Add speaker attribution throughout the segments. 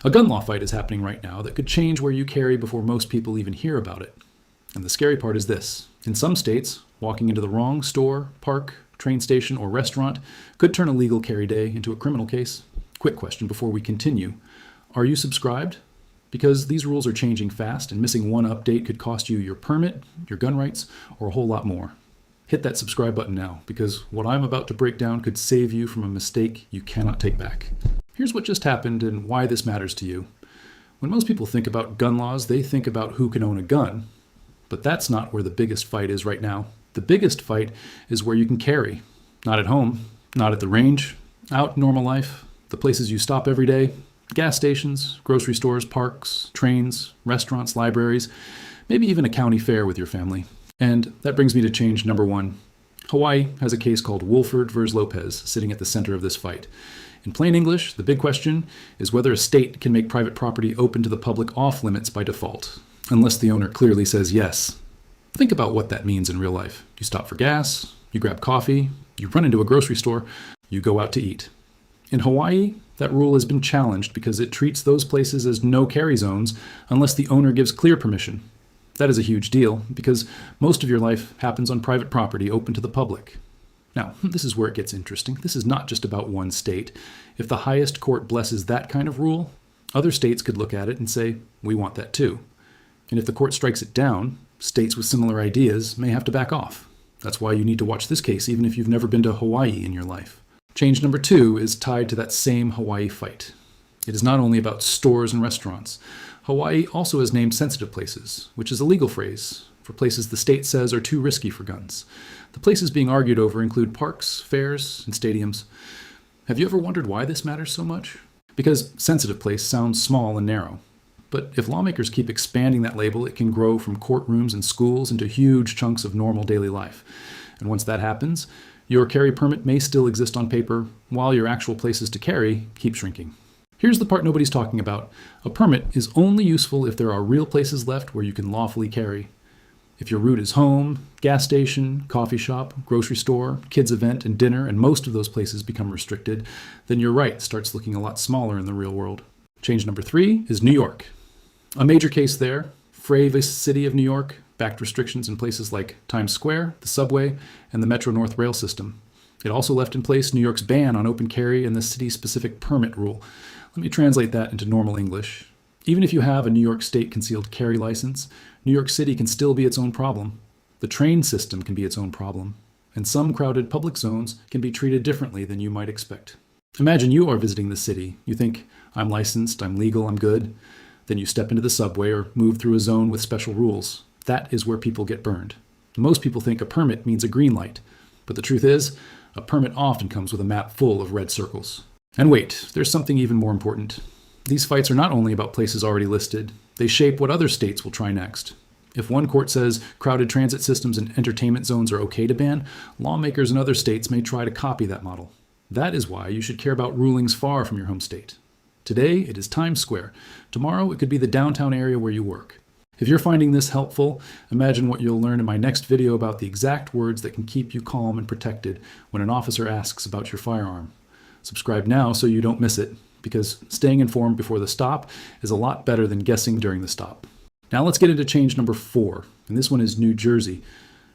Speaker 1: A gun law fight is happening right now that could change where you carry before most people even hear about it. And the scary part is this. In some states, walking into the wrong store, park, train station, or restaurant could turn a legal carry day into a criminal case. Quick question before we continue. Are you subscribed? Because these rules are changing fast, and missing one update could cost you your permit, your gun rights, or a whole lot more. Hit that subscribe button now, because what I'm about to break down could save you from a mistake you cannot take back. Here's what just happened and why this matters to you. When most people think about gun laws, they think about who can own a gun. But that's not where the biggest fight is right now. The biggest fight is where you can carry. Not at home, not at the range, out in normal life, the places you stop every day, gas stations, grocery stores, parks, trains, restaurants, libraries, maybe even a county fair with your family. And that brings me to change number 1. Hawaii has a case called Wolford v. Lopez sitting at the center of this fight. In plain English, the big question is whether a state can make private property open to the public off limits by default, unless the owner clearly says yes. Think about what that means in real life. You stop for gas, you grab coffee, you run into a grocery store, you go out to eat. In Hawaii, that rule has been challenged because it treats those places as no carry zones unless the owner gives clear permission. That is a huge deal because most of your life happens on private property open to the public. Now, this is where it gets interesting. This is not just about one state. If the highest court blesses that kind of rule, other states could look at it and say, we want that too. And if the court strikes it down, states with similar ideas may have to back off. That's why you need to watch this case even if you've never been to Hawaii in your life. Change number 2 is tied to that same Hawaii fight. It is not only about stores and restaurants. Hawaii also has named sensitive places, which is a legal phrase for places the state says are too risky for guns. The places being argued over include parks, fairs, and stadiums. Have you ever wondered why this matters so much? Because sensitive place sounds small and narrow. But if lawmakers keep expanding that label, it can grow from courtrooms and schools into huge chunks of normal daily life. And once that happens, your carry permit may still exist on paper, while your actual places to carry keep shrinking. Here's the part nobody's talking about. A permit is only useful if there are real places left where you can lawfully carry. If your route is home, gas station, coffee shop, grocery store, kids event, and dinner, and most of those places become restricted, then your right starts looking a lot smaller in the real world. Change number 3 is New York. A major case there, Frey v. City of New York, backed restrictions in places like Times Square, the subway, and the Metro-North rail system. It also left in place New York's ban on open carry and the city-specific permit rule. Let me translate that into normal English. Even if you have a New York State concealed carry license, New York City can still be its own problem. The train system can be its own problem. And some crowded public zones can be treated differently than you might expect. Imagine you are visiting the city. You think, I'm licensed, I'm legal, I'm good. Then you step into the subway or move through a zone with special rules. That is where people get burned. Most people think a permit means a green light. But the truth is, a permit often comes with a map full of red circles. And wait, there's something even more important. These fights are not only about places already listed, they shape what other states will try next. If one court says crowded transit systems and entertainment zones are okay to ban, lawmakers in other states may try to copy that model. That is why you should care about rulings far from your home state. Today, it is Times Square. Tomorrow, it could be the downtown area where you work. If you're finding this helpful, imagine what you'll learn in my next video about the exact words that can keep you calm and protected when an officer asks about your firearm. Subscribe now so you don't miss it, because staying informed before the stop is a lot better than guessing during the stop. Now let's get into change number 4, and this one is New Jersey.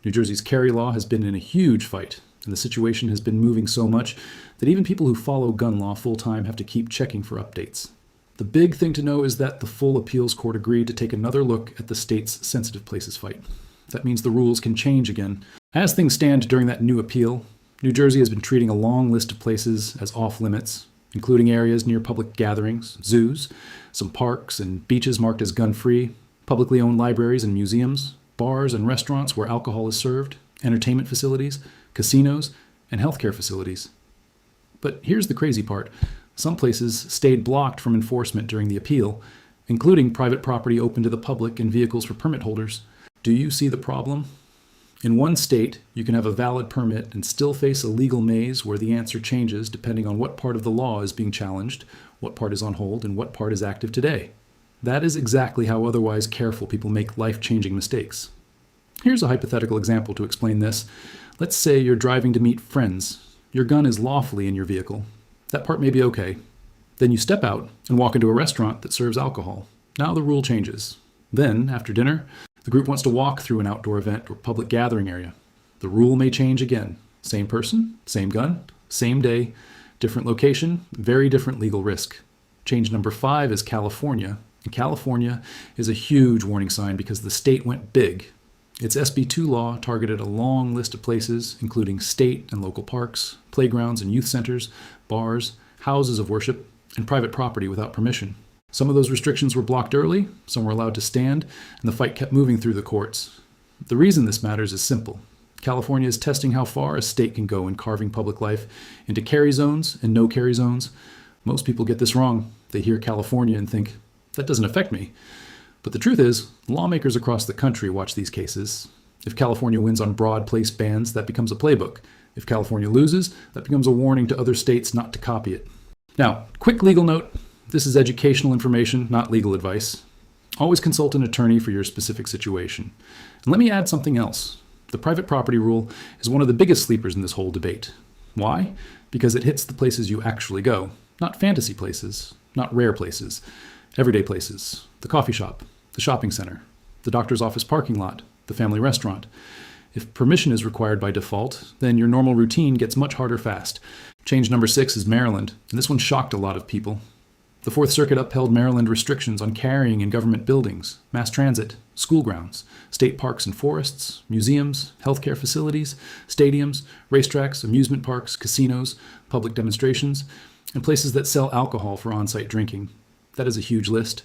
Speaker 1: New Jersey's carry law has been in a huge fight, and the situation has been moving so much that even people who follow gun law full-time have to keep checking for updates. The big thing to know is that the full appeals court agreed to take another look at the state's sensitive places fight. That means the rules can change again. As things stand during that new appeal, New Jersey has been treating a long list of places as off-limits, including areas near public gatherings, zoos, some parks and beaches marked as gun-free, publicly owned libraries and museums, bars and restaurants where alcohol is served, entertainment facilities, casinos, and healthcare facilities. But here's the crazy part. Some places stayed blocked from enforcement during the appeal, including private property open to the public and vehicles for permit holders. Do you see the problem? In one state, you can have a valid permit and still face a legal maze where the answer changes depending on what part of the law is being challenged, what part is on hold, and what part is active today. That is exactly how otherwise careful people make life-changing mistakes. Here's a hypothetical example to explain this. Let's say you're driving to meet friends. Your gun is lawfully in your vehicle. That part may be okay. Then you step out and walk into a restaurant that serves alcohol. Now the rule changes. Then, after dinner, the group wants to walk through an outdoor event or public gathering area. The rule may change again. Same person, same gun, same day, different location, very different legal risk. Change number 5 is California. And California is a huge warning sign because the state went big. Its SB 2 law targeted a long list of places, including state and local parks, playgrounds and youth centers, bars, houses of worship, and private property without permission. Some of those restrictions were blocked early, some were allowed to stand, and the fight kept moving through the courts. The reason this matters is simple. California is testing how far a state can go in carving public life into carry zones and no carry zones. Most people get this wrong. They hear California and think, that doesn't affect me. But the truth is, lawmakers across the country watch these cases. If California wins on broad place bans, that becomes a playbook. If California loses, that becomes a warning to other states not to copy it. Now, quick legal note. This is educational information, not legal advice. Always consult an attorney for your specific situation. And let me add something else. The private property rule is one of the biggest sleepers in this whole debate. Why? Because it hits the places you actually go. Not fantasy places, not rare places, everyday places. The coffee shop, the shopping center, the doctor's office parking lot, the family restaurant. If permission is required by default, then your normal routine gets much harder fast. Change number 6 is Maryland, and this one shocked a lot of people. The Fourth Circuit upheld Maryland restrictions on carrying in government buildings, mass transit, school grounds, state parks and forests, museums, healthcare facilities, stadiums, racetracks, amusement parks, casinos, public demonstrations, and places that sell alcohol for on-site drinking. That is a huge list.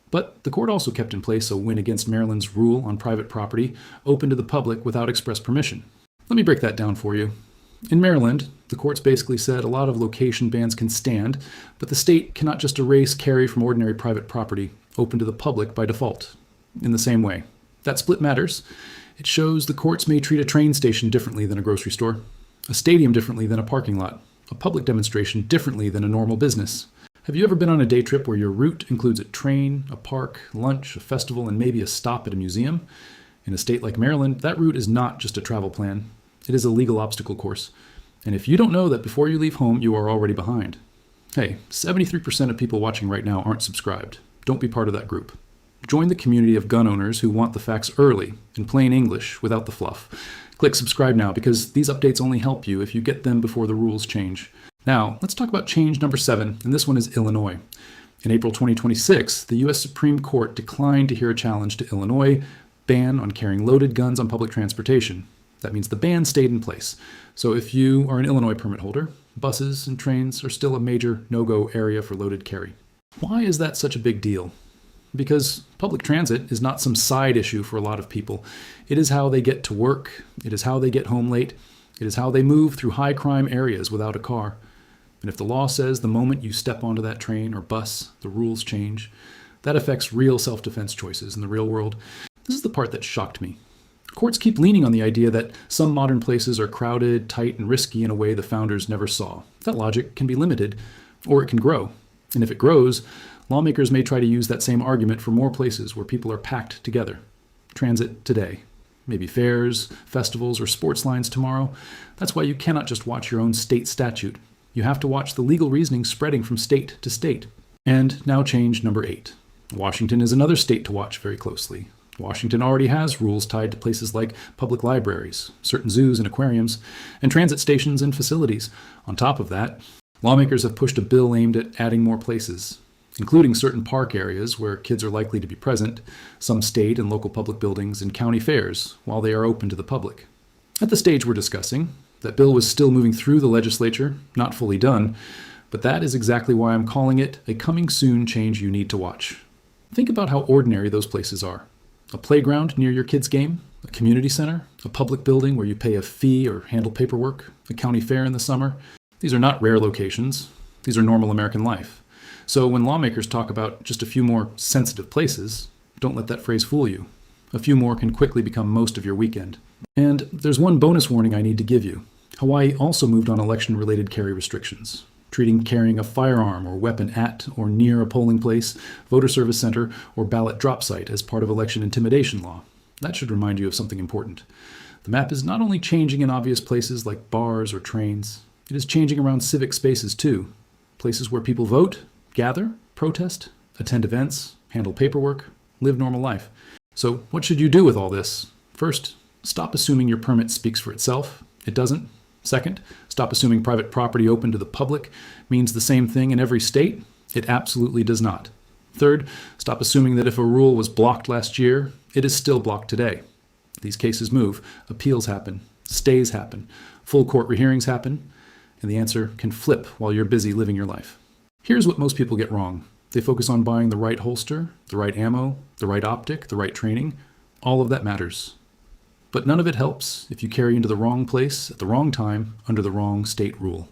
Speaker 1: But the court also kept in place a win against Maryland's rule on private property open to the public without express permission. Let me break that down for you. In Maryland, the courts basically said a lot of location bans can stand, but the state cannot just erase carry from ordinary private property open to the public by default. In the same way, that split matters. It shows the courts may treat a train station differently than a grocery store, a stadium differently than a parking lot, a public demonstration differently than a normal business. Have you ever been on a day trip where your route includes a train, a park, lunch, a festival, and maybe a stop at a museum? In a state like Maryland, that route is not just a travel plan. It is a legal obstacle course. And if you don't know that before you leave home, you are already behind. Hey, 73% of people watching right now aren't subscribed. Don't be part of that group. Join the community of gun owners who want the facts early, in plain English, without the fluff. Click subscribe now because these updates only help you if you get them before the rules change. Now, let's talk about change number 7, and this one is Illinois. In April 2026, the U.S. Supreme Court declined to hear a challenge to Illinois' ban on carrying loaded guns on public transportation. That means the ban stayed in place. So if you are an Illinois permit holder, buses and trains are still a major no-go area for loaded carry. Why is that such a big deal? Because public transit is not some side issue for a lot of people. It is how they get to work. It is how they get home late. It is how they move through high crime areas without a car. And if the law says the moment you step onto that train or bus, the rules change, that affects real self-defense choices in the real world. This is the part that shocked me. Courts keep leaning on the idea that some modern places are crowded, tight, and risky in a way the founders never saw. That logic can be limited, or it can grow. And if it grows, lawmakers may try to use that same argument for more places where people are packed together. Transit today. Maybe fairs, festivals, or sports lines tomorrow. That's why you cannot just watch your own state statute. You have to watch the legal reasoning spreading from state to state. And now change number 8. Washington is another state to watch very closely. Washington already has rules tied to places like public libraries, certain zoos and aquariums, and transit stations and facilities. On top of that, lawmakers have pushed a bill aimed at adding more places, including certain park areas where kids are likely to be present, some state and local public buildings, and county fairs, while they are open to the public. At the stage we're discussing, that bill was still moving through the legislature, not fully done, but that is exactly why I'm calling it a coming soon change you need to watch. Think about how ordinary those places are. A playground near your kid's game, a community center, a public building where you pay a fee or handle paperwork, a county fair in the summer. These are not rare locations. These are normal American life. So when lawmakers talk about just a few more sensitive places, don't let that phrase fool you. A few more can quickly become most of your weekend. And there's one bonus warning I need to give you. Hawaii also moved on election-related carry restrictions, treating carrying a firearm or weapon at or near a polling place, voter service center, or ballot drop site as part of election intimidation law. That should remind you of something important. The map is not only changing in obvious places like bars or trains, it is changing around civic spaces too. Places where people vote gather, protest, attend events, handle paperwork, live normal life. So what should you do with all this? First, stop assuming your permit speaks for itself. It doesn't. Second, stop assuming private property open to the public means the same thing in every state. It absolutely does not. Third, stop assuming that if a rule was blocked last year, it is still blocked today. These cases move, appeals happen, stays happen, full court rehearings happen, and the answer can flip while you're busy living your life. Here's what most people get wrong. They focus on buying the right holster, the right ammo, the right optic, the right training. All of that matters. But none of it helps if you carry into the wrong place at the wrong time under the wrong state rule.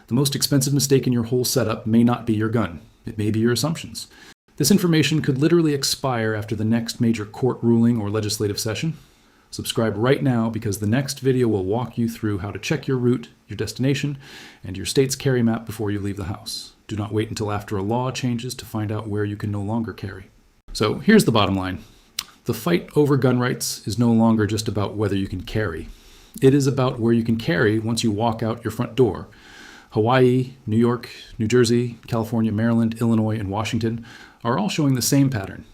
Speaker 1: The most expensive mistake in your whole setup may not be your gun. It may be your assumptions. This information could literally expire after the next major court ruling or legislative session. Subscribe right now because the next video will walk you through how to check your route, your destination, and your state's carry map before you leave the house. Do not wait until after a law changes to find out where you can no longer carry. So here's the bottom line. The fight over gun rights is no longer just about whether you can carry. It is about where you can carry once you walk out your front door. Hawaii, New York, New Jersey, California, Maryland, Illinois, and Washington are all showing the same pattern.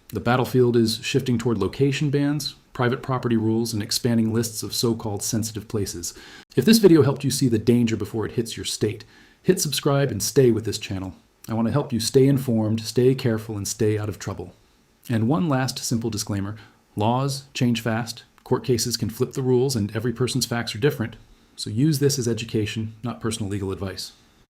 Speaker 1: The battlefield is shifting toward location bans, private property rules, and expanding lists of so-called sensitive places. If this video helped you see the danger before it hits your state, hit subscribe and stay with this channel. I want to help you stay informed, stay careful, and stay out of trouble. And one last simple disclaimer. Laws change fast, court cases can flip the rules, and every person's facts are different. So use this as education, not personal legal advice.